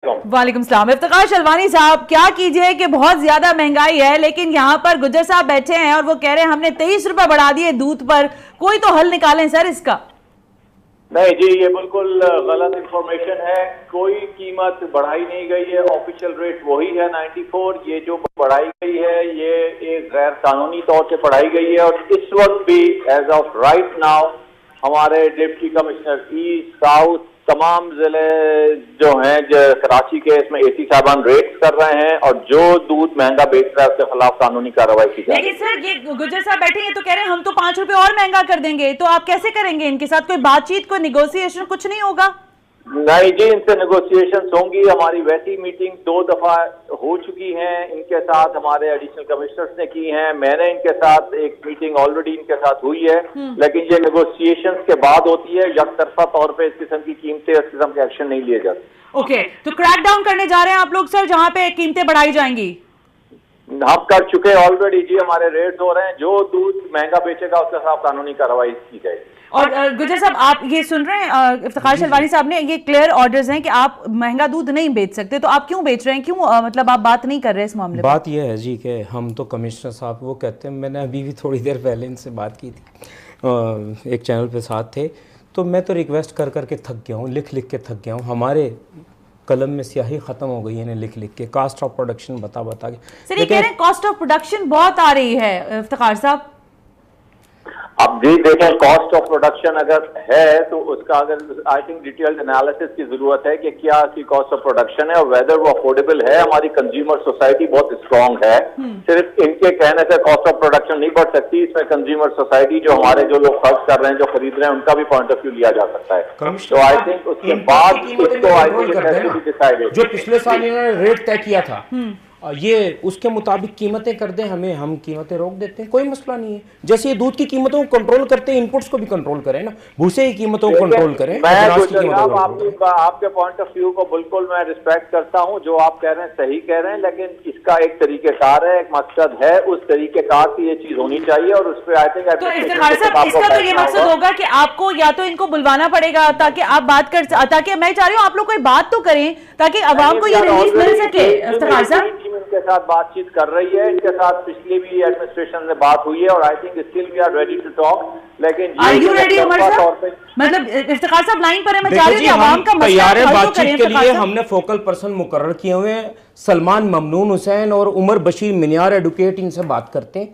वालेकुम सलाम। इफ्तिखार शलवानी साहब, क्या कीजिए कि बहुत ज्यादा महंगाई है, लेकिन यहाँ पर गुज्जर साहब बैठे हैं और वो कह रहे हैं हमने 23 रुपए बढ़ा दिए दूध पर। कोई तो हल निकालें सर इसका। नहीं जी, ये बिल्कुल गलत इंफॉर्मेशन है। कोई कीमत बढ़ाई नहीं गई है, ऑफिशियल रेट वही है 94। ये जो बढ़ाई गई है ये एक गैर कानूनी तौर से बढ़ाई गई है और इस वक्त भी एज ऑफ राइट नाउ हमारे डिप्टी कमिश्नर ईस्ट साउथ तमाम जिले जो हैं कराची के इसमें एसी साहबान रेड कर रहे हैं और जो दूध महंगा बेच रहा है उसके खिलाफ कानूनी कार्रवाई की जाए। लेकिन सर ये गुज्जर साहब बैठे हैं तो कह रहे हैं हम तो 5 रुपए और महंगा कर देंगे, तो आप कैसे करेंगे? इनके साथ कोई बातचीत, कोई निगोसिएशन कुछ नहीं होगा? नहीं जी, इनसे नेगोशिएशन होंगी। हमारी वैसी मीटिंग 2 दफा हो चुकी हैं, इनके साथ हमारे एडिशनल कमिश्नर्स ने की हैं। मैंने इनके साथ एक मीटिंग ऑलरेडी इनके साथ हुई है, लेकिन ये नेगोशिएशंस के बाद होती है। यकतरफा तौर पे इस किस्म की कीमतें, इस किस्म के एक्शन नहीं लिए जाते। ओके, तो क्रैक डाउन करने जा रहे हैं आप लोग सर, जहां पे कीमतें बढ़ाई जाएंगी? हम कर चुके ऑलरेडी जी, हमारे रेट्स हो रहे हैं। जो दूध महंगा बेचेगा उसके खिलाफ कानूनी कार्रवाई की जाएगी। और गुज्जर साहब, आप ये सुन रहे हैं इफ्तिखार शलवानी साहब ने ये क्लियर ऑर्डर्स हैं कि आप महंगा दूध नहीं बेच सकते, तो आप क्यों बेच रहे हैं? क्यों मतलब आप बात नहीं कर रहे इस मामले? बात ये है जी कि हम तो कमिश्नर साहब वो कहते हैं, मैंने अभी भी थोड़ी देर पहले इनसे बात की थी, एक चैनल पे साथ थे, तो मैं तो रिक्वेस्ट कर करके थक गया हूँ, लिख लिख के थक गया हूँ। हमारे कलम में स्याही खत्म हो गई है इन्हें लिख लिख के, कॉस्ट ऑफ प्रोडक्शन बता बता के। सर ये कह रहे हैं कॉस्ट ऑफ प्रोडक्शन बहुत आ रही है इफ्तिखार साहब। अब जी देखें, कॉस्ट ऑफ प्रोडक्शन अगर है तो उसका अगर आई थिंक डिटेल्ड एनालिसिस की जरूरत है कि क्या की कॉस्ट ऑफ प्रोडक्शन है और वेदर वो अफोर्डेबल है। हमारी कंज्यूमर सोसाइटी बहुत स्ट्रांग है, सिर्फ इनके कहने से कॉस्ट ऑफ प्रोडक्शन नहीं बढ़ सकती। इसमें कंज्यूमर सोसाइटी जो हमारे जो लोग खर्च कर रहे हैं, जो खरीद रहे हैं, उनका भी पॉइंट ऑफ व्यू लिया जा सकता है। तो आई थिंक उसके बाद इसको आई थिंक डिसाइडेड जो पिछले साल इन्होंने रेट तय किया था ये उसके मुताबिक कीमतें कर दें हमें, हम कीमतें रोक देते हैं, कोई मसला नहीं है। जैसे ये दूध की कीमतों को कंट्रोल करते हैं, इनपुट्स को भी कंट्रोल करें ना, भूसे की कीमतों को कंट्रोल करें। आपके पॉइंट ऑफ व्यू को बिल्कुल मैं रिस्पेक्ट करता हूं, जो आप कह रहे हैं सही कह रहे हैं, लेकिन इसका एक तरीकेकार है, एक मकसद है, उस तरीकेकार से ये चीज होनी चाहिए और उस पर आई थिंक तो इसका तो ये मकसद होगा कि आपको या तो इनको बुलवाना पड़ेगा ताकि आप बात कर, ताकि मैं चाह रही हूँ आप लोग कोई बात तो करें ताकि अवाम को ये रिलीफ मिल सके। इफ्तिखार साहब इनके साथ बातचीत कर रही है, इनके साथ पिछले भी एडमिनिस्ट्रेशन से बात हुई है और I think still we are ready to talk. लेकिन आर यू रेडी उमर साहब? मतलब इफ्तिखार साहब लाइन पर है, मैं चाह रही हूं कि आवाम का मसला हल तो बातचीत के लिए हमने फोकल पर्सन मुकर्रर किए हुए हैं, सलमान ममनून हुसैन और उमर बशीर मिनियार एडवोकेट, इनसे बात करते हैं।